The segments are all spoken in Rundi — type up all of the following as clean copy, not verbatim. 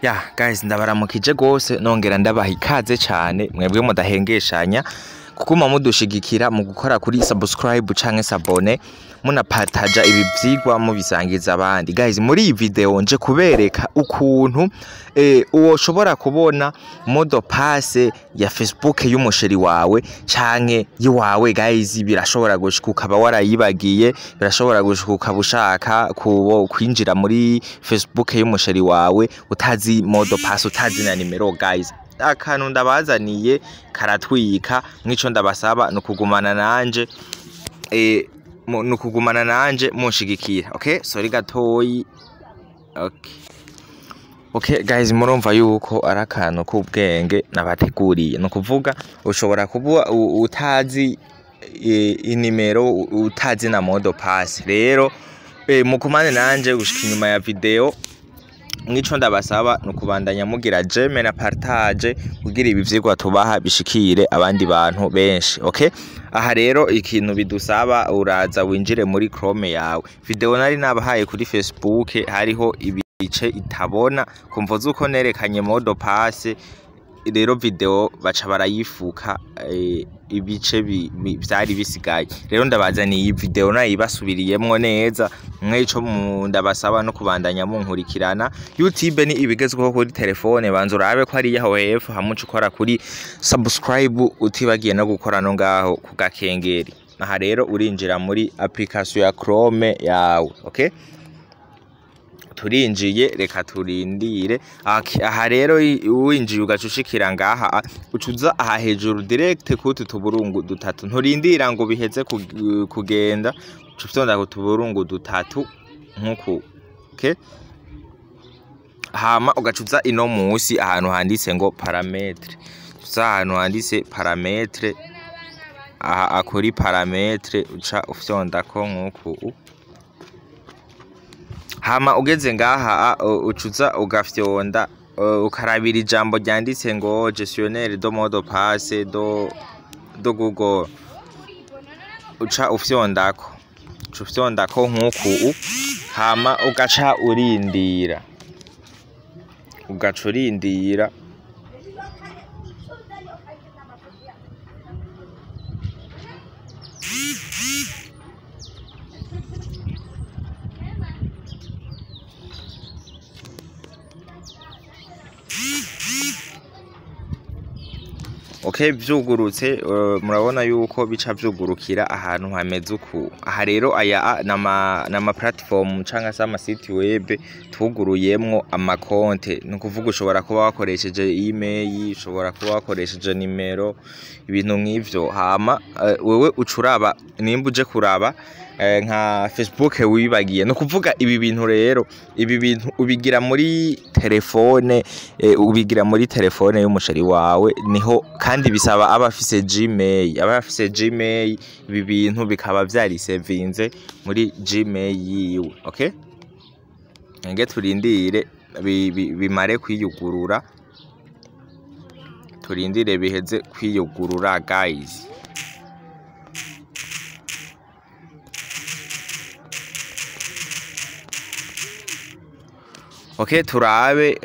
Ya guys, ndabaramukije gose nongera ndabaha ikaze cyane mwebwe mudahengeshanya kuguma mudushigikira mu gukora kuri subscribe canke sabone munapataja ibi vyigwa mubisangiza abandi. Guys, muri iyi video nje kubereka ukuntu uwoshobora kubona modo passe ya Facebook y'umusheri wawe canke yiwawe. Guys, birashobora gushika ukaba warayibagiye, birashobora gushika ukaba ushaka kwinjira muri Facebook y'umusheri wawe utazi modo passe, utazi na nimero. Guys, akantu ndabazaniye karatwika, mwico ndabasaba nukugumana nanje nukugumana nanje munshigikira. Okay, sorry gatoyi. Okay guys, murumva yuko arakantu k'ubwenge nabateguriye. Nukuvuga ushobora kuba utazi inimero, utazi na modo passe. Rero mukumane nanje gushika inyuma ya video. Mwico ndabasaba nukubandanya mugira j'aime na partage kugira ibi vyigwa tubaha bishikire abandi bantu benshi. Okay, aha rero ikintu bidusaba uraza winjire muri Chrome yawe. Video nari nabahaye kuri Facebook hariho ibice itabona kumvoza uko nerekanye modo passe. Rero video baca barayifuka ibice byari bisigaye. Rero ndabazaniye iyi video nayibasubiriyemwo neza. Mwico ndabasaba no kubandanya munkurikirana. YouTube ni ibigezweho kuri telefone, banzo urabe ko ari yaho hepfo hamuca ukora kuri subscribe utibagiye no gukora no ngaho ku gakengeri. Aha rero urinjira muri application ya Chrome yawe. Okay, turinjiye, reka turindire. Aha rero winjiye ugacushikira ngaha ucuza aha hejuru direct kutu tuburungu dutatu. Nturindira ngo biheze kugenda, ucutonda ku tuburungu dutatu nkuko. Okay, hama ugacuza ino musi ahantu handitse ngo parametre. Tuza ahantu handitse parametre, aha akori parametre uca ufyonda ko nkuko. Hama ugeze ngaha ucuza ugafyonda ukarabira ijambo ryanditse ngo gestionnaire de mode passe do Google. Uca ufyondako, ufyondako nkuku. Hama ugaca urindira, ugaca urindira. Okay, vyugurutse. Murabona yuko bica vyugurukira ahantu hameze uku. Aha rero aya nama platform canga sama site web tuguruyemwo amakonte. Nukuvuga ushobora kuba wakoresheje email, ushobora kuba wakoresheje nimero, ibintu nk'ivyo. Hama wewe ucuraba nimba uje kuraba nka Facebook wibagiye. Nukuvuga ibi bintu rero, ibi bintu ubigira muri telefone, ubigira muri telefone y'umusheri wawe niho, kandi bisaba abafise Gmail. Abafise Gmail ibi bintu bikaba vyari savinze muri Gmail yiwe. Okay, nge turindire bimare kwiyugurura, turindire biheze kwiyugurura guys. Okay, turabe.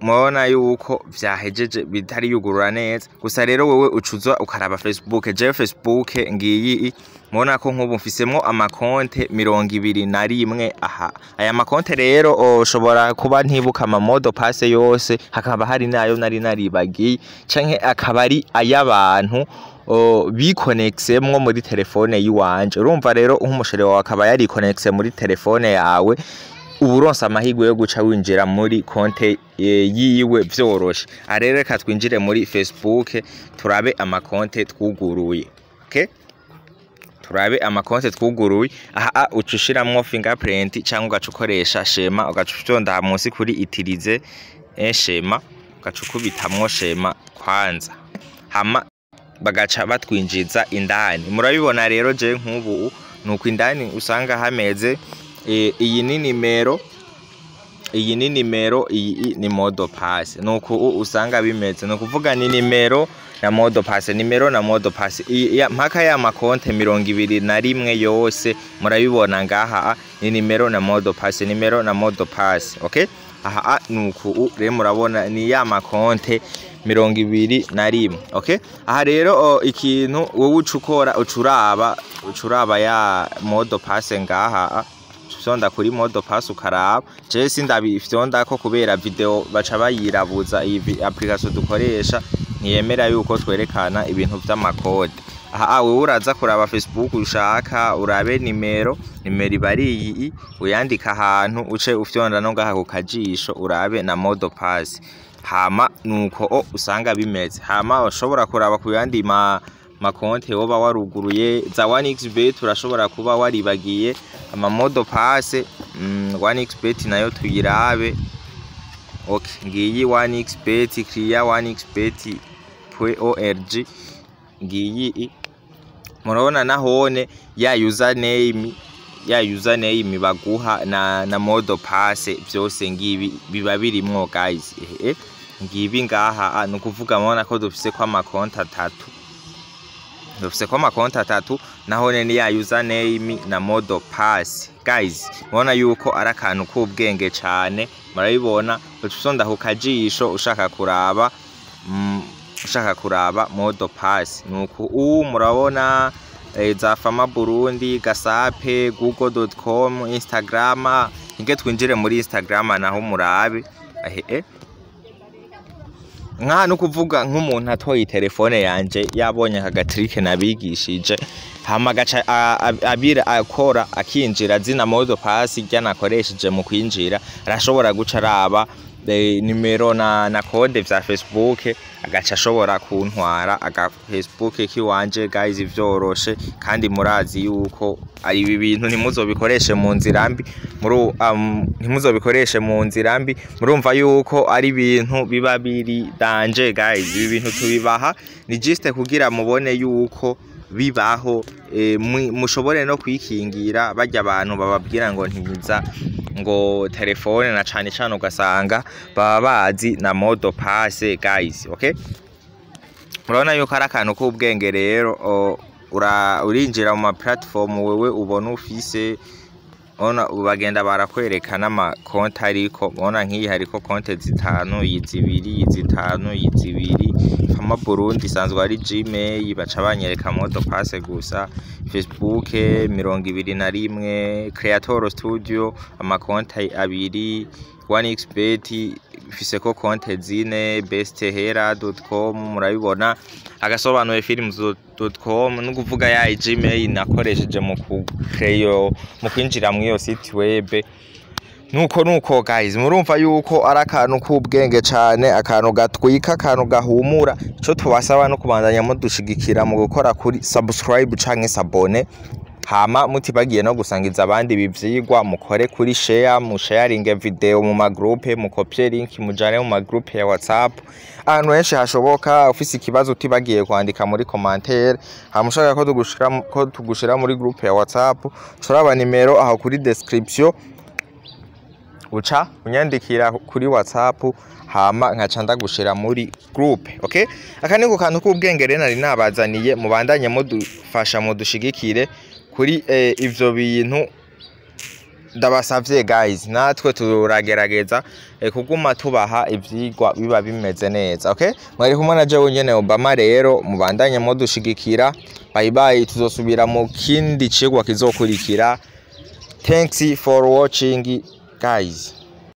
Mubona yuko vyahejeje bitari yugurura neza. Gusa rero wewe ucuza ukaraba Facebook. Je Facebook ngiyi mubona ko nkubu mfisemwo amakonte 21. Aha aya makonte rero ushobora kuba ntibuka ama modo passe yose, hakaba hari nayo nari naribagiye canke akaba ari ayabantu bikonexemwo muri telefone yiwanje. Urumva rero nk'umusheri wawe akaba yari connecte muri telefone yawe, uburonsa amahigwe yo guca winjira muri konte yiwe vyoroshe. Arere reka twinjire muri Facebook turabe amakonte twuguruye. Okay, turabe amakonte twuguruye. Aha ucushiramwo fingerprint cyangwa ugacukoresha shema, ugacutonda munsi kuri itirize shema, ugacukubitamwo shema kwanza. Hama bagaca batwinjiza indani. Murabibona rero je nk'ubu nuko indani usanga hameze. Iyi ni nimero, iyi ni nimero, iyi ni modo passe. Nuko usanga bimeze. Nukuvuga ni nimero na modo passe, nimero na modo passe. Mpaka ya makonte 21 yose murabibona ngaha ni nimero na modo passe, nimero na modo passe. Okay, aha nuku rero murabona ni ya makonte 21. Okay, aha rero ikintu wowe ucukora ucuraba ya modo passe ngaha sonda kuri modo passe ukaraba je sindabifyonda ko kubera video baca bayirabuza iyi application dukoresha ntiyemera yuko twerekana ibintu vy'amakode. Aha wewe uraza kuraba Facebook ushaka urabe nimero ibari iyi uyandika ahantu uce ufyonda no ngaha ku kajisho urabe na modo passe hama nuko usanga bimeze. Hama ushobora kuraba kuyandi makonte woba waruguruye za 1xbet urashobora kuba waribagiye ama modo passe 1xbet nayo tuyirabe. Okay, ngiyi 1xbet clear 1xbet.org ngiyi murabona nahone ya username baguha na modo passe byose ngibi biba birimwo guys. Ngibi ngaha nukuvuga mubona ko dufise kwa amakonta 3 nahone ni ya username na modo passe guys. Mubona yuko ari akantu k'ubwenge cyane murabibona ucusonda ku kajisho ushaka kuraba modo passe nuko murabona za Fama Burundi, Gasape, google.com, Instagram. Inge twinjire muri Instagram naho murabe nka no kuvuga nk'umuntu atoye telefone yanje yabonye akagatrike nabigishije hama gaca abira akora akinjira zina modo passe ryanakoresheje mu kwinjira arashobora guca araba nimero na code vya Facebook agaca ashobora kuntwara Facebook kiwanje guys vyoroshe kandi murazi yuko ari ibi bintu ntimuzobikoreshe mu nzirambi murumva yuko ari ibintu biba biri danje guys. Ibi bintu tubibaha ni juste kugira mubone yuko bibaho mushobore no kwikingira bajya abantu bababwira ngo ntiza ngo telefone na cyane ugasanga baba bazi na modo passe guys. Okay, murabona yuko ari akantu k'ubwenge rero urinjira mu platform wewe ubona ufise ona ubagenda barakwerekana ama konti ariko ona nk'iyi hariko konti 5 2 Fama Burundi sanzwe ari Gmail baca banyereka modo passe gusa. Facebook 21 Creator Studio amakonti 2 1xbet ifise ko konti 4 besthera.com murabibona agasobanuye films.com nukuvuga ya Gmail nakoresheje mu kwinjira mu iyo site web nuko guys. Murumva yuko ari akantu k'ubwenge cyane, akantu gatwika, akantu gahumura. Ico tubasaba no kubandanya mudushigikira mu gukora kuri subscribe canke sabone hama mutibagiye no gusangiza abandi bivyigwa mukore kuri share mu sharing video mu magroupe mu copy link mujane mu magroupe ya WhatsApp ahantu henshi hashoboka. Ufise ikibazo utibagiye kwandika muri commentaire hama ushaka ko tugushira muri groupe ya WhatsApp turaba nimero aho kuri description uca unyandikira kuri WhatsApp hama nkaca ndagushira muri groupe. Okay, akaniko kantu k'ubwenge rero nari nabazaniye mubandanye mudufasha mudushigikire kuri ivyo bintu ndabasavye guys. Natwe turagerageza kuguma tubaha ivyigwa biba bimeze neza. Okay, mwari kumwe na jewe nyene Obama rero mubandanye mudushigikira. Bye bye, tuzosubira mu kindi cigwa kizokurikira. Thanks for watching guys.